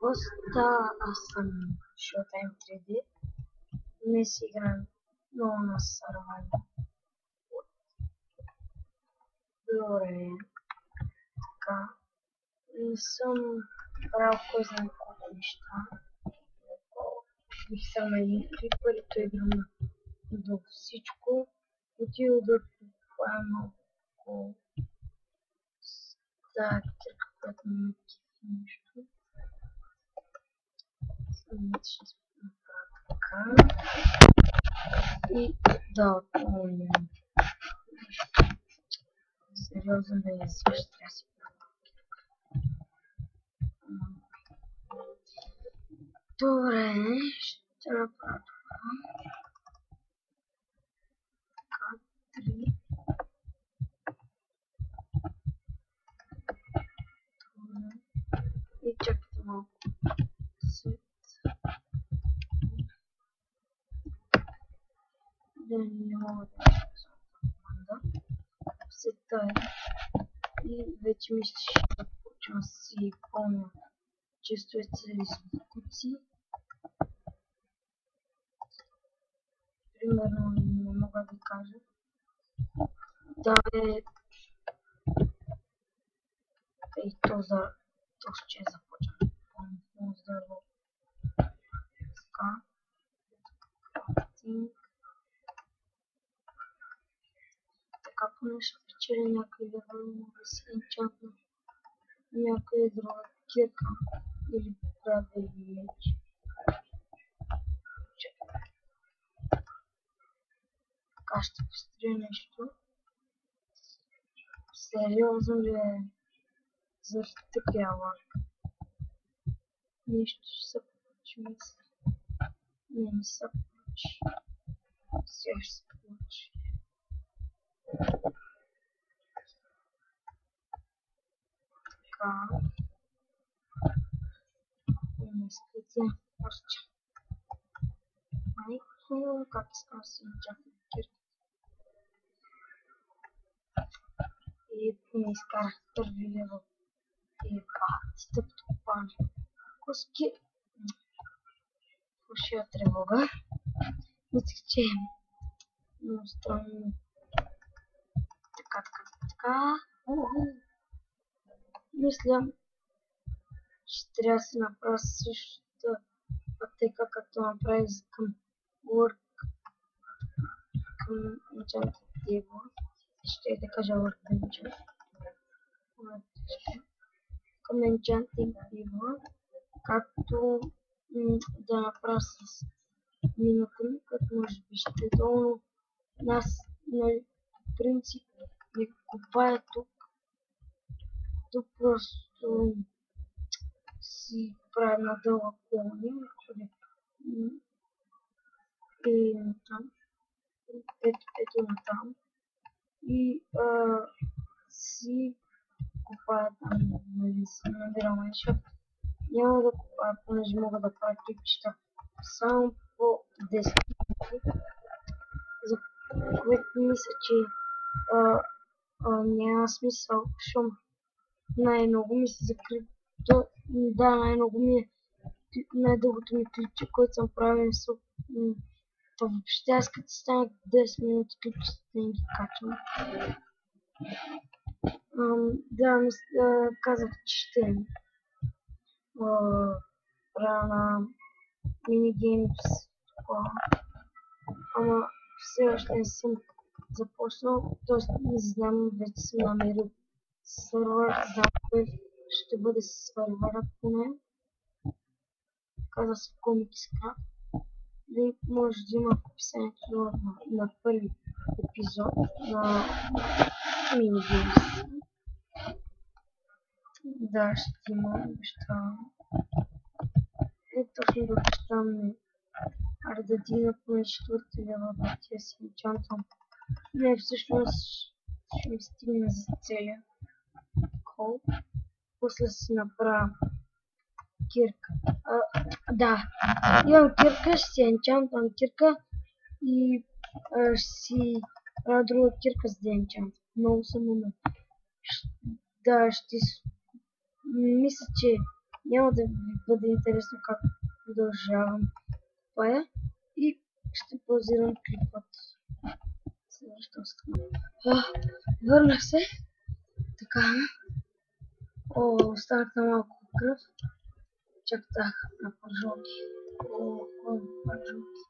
Поста аз съм Showtime 3D. Днес играем много на Survival. Добре. Така. Не съм правил кой знае колко неща. Бих съм на един клип, първито играм до всичко. Отива да това е малко тази кирка, която ми кефи нещо. Ще направя така. И да, отпомням. Сериозно да я също трябва си правя. Добре, ще направя това. Така, 3. Добре. И чакайте малко. Да не мога да използвам команда. Сета е. И вече мисля, че ще почвам да си пълня често е цели звукоци. Примерно не мога да ви кажа. Да е... Ей, то ще започвам. Много здраво. Така. Така поне ще печеля някой левел, мога да си енчантна някоя друга кирка или правя или меч. Така ще построя нещо. Сериозно ли е за такава ларка? Нещо ще се получи, мисля. Не се получи. Сега ще се получи. Така. Не скрития още. Майко, как искам да си енчантна кирка. И не изкарах първи левел. И бати, тъпто копане. Коски. Пушия тревога. Мислех, че е много странно. Така. Мисля, че трябва да си направя същата пътека, като направих към Work, към Enchanted Table. Ще да кажа Workbench. Към Enchanted Table, както да направя с мината ми, като може би ще е долу. Аз на принцип не копая тук. Тук просто си правя на дълга колония. И там. Ето на там. И си копая там, нали си набирам майшъп. Няма да копая, понеже мога да правя клипчета само по 10 минути, за което мисля, че няма смисъл, защото най-много ми се закри. Да, най-много ми е най-дългото ми клипче, което съм правил. Въобще аз като стане 10 минути клипчета не ги качвам. Да, казах, че ще правя на минигеймс, ама все още не съм започнал, т.е. не знам, вече съм намерил сервер, знам кой ще бъде сервера поне. Каза се Comicscraft. Линк може да има в описанието на първи епизод на минигеймс. Да, ще има, обещавам. Точно да обещавам. Аре да дигна поне 4-ти лева, да тия си енчантвам. Не, всъщност ще ми стигне за целия кол. После си направя кирка. Да, имам кирка, ще си енчантвам кирка и ще си правя друга кирка за да енчантвам. Много съм умен. Да, мисля, че Няма да ви бъде интересно как продължавам това е и ще паузирам клипът. Върнах се. Така. Останах на малко кръв. Чаках на пържолки. Пържолки.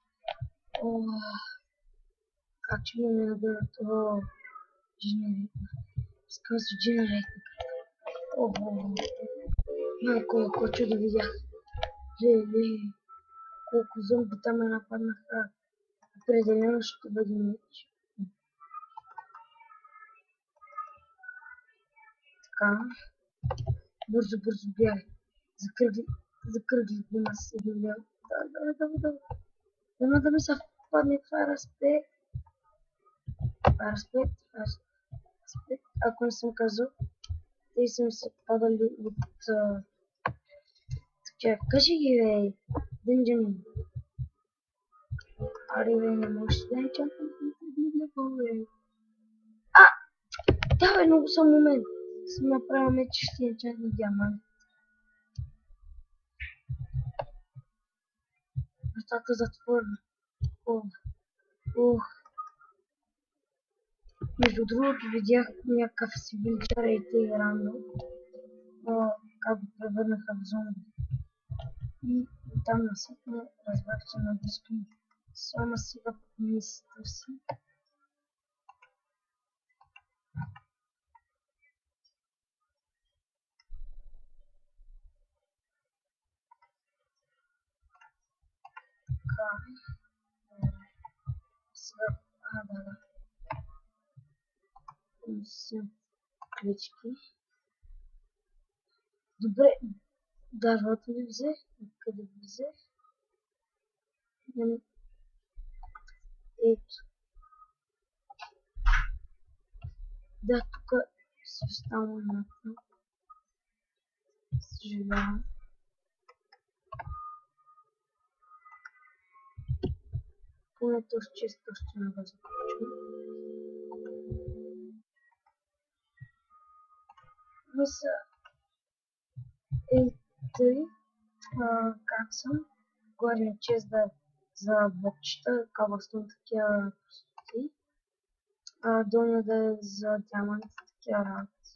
Как че ми набира това generator. Искам си generator. Колко чудо видях. Колко зомби там ме нападнаха. Определено ще бъде меч. Така. Бързо бягай. Закръгли го на себе. Да. Дано да ми се впадне това разпет. Ако не съм казал, те са ми се падали от такива. Кажи ги, бе, Бенджамин. Аре, бе, не можеш да е чакай. Да, бе, много съм момент. Съм направил меч, ще я чакай диамант. Вратата затворена. Между другото видях някакъв си вилчар и те рано. Как го превърнаха в зомби. И там насетне разбрах, че на близко ми. Само сега мисълта си. Така. Сега, да. Клички. Добре, дървата ли взех? Къде ги взех? Ето. Да, тук си остава едната. Съжалявам. Поне този често ще не го започвам. Мисля, тъй, как съм, горния чест да за блокчета, кабелстон такива простоти, долния да е за диамант такива работи.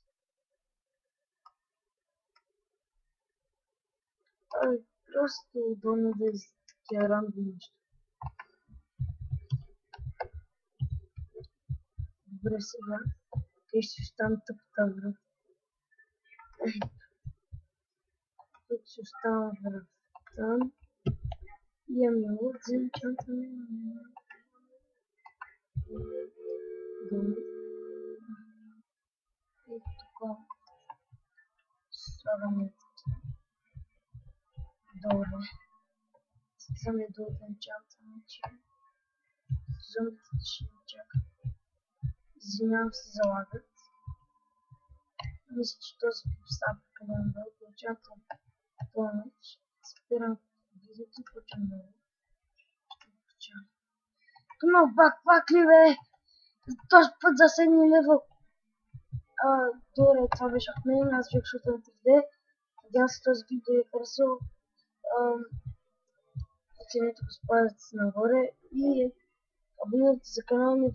Просто долния да е за такива рандоми неща. Добре, сега, къде ще остана тъпата врата. Тук ще остана врата. Имаме лук за енчантване. И тук слагаме долу. Слизаме до енчантване, че зомбите ще ни чакат. Извинявам се за лагът. Мисля, че този клип става прекалено дълго. Получавам това меч. Спирам видеото и почвам да ще го включавам. Тумал пак ли, бе? Този път за 7 левел. Добре, това беше от мен. Аз бях Шутър 3D. Надявам се този клип да ви е харесал. Оценете го с палец нагоре и абонирайте за канала ми.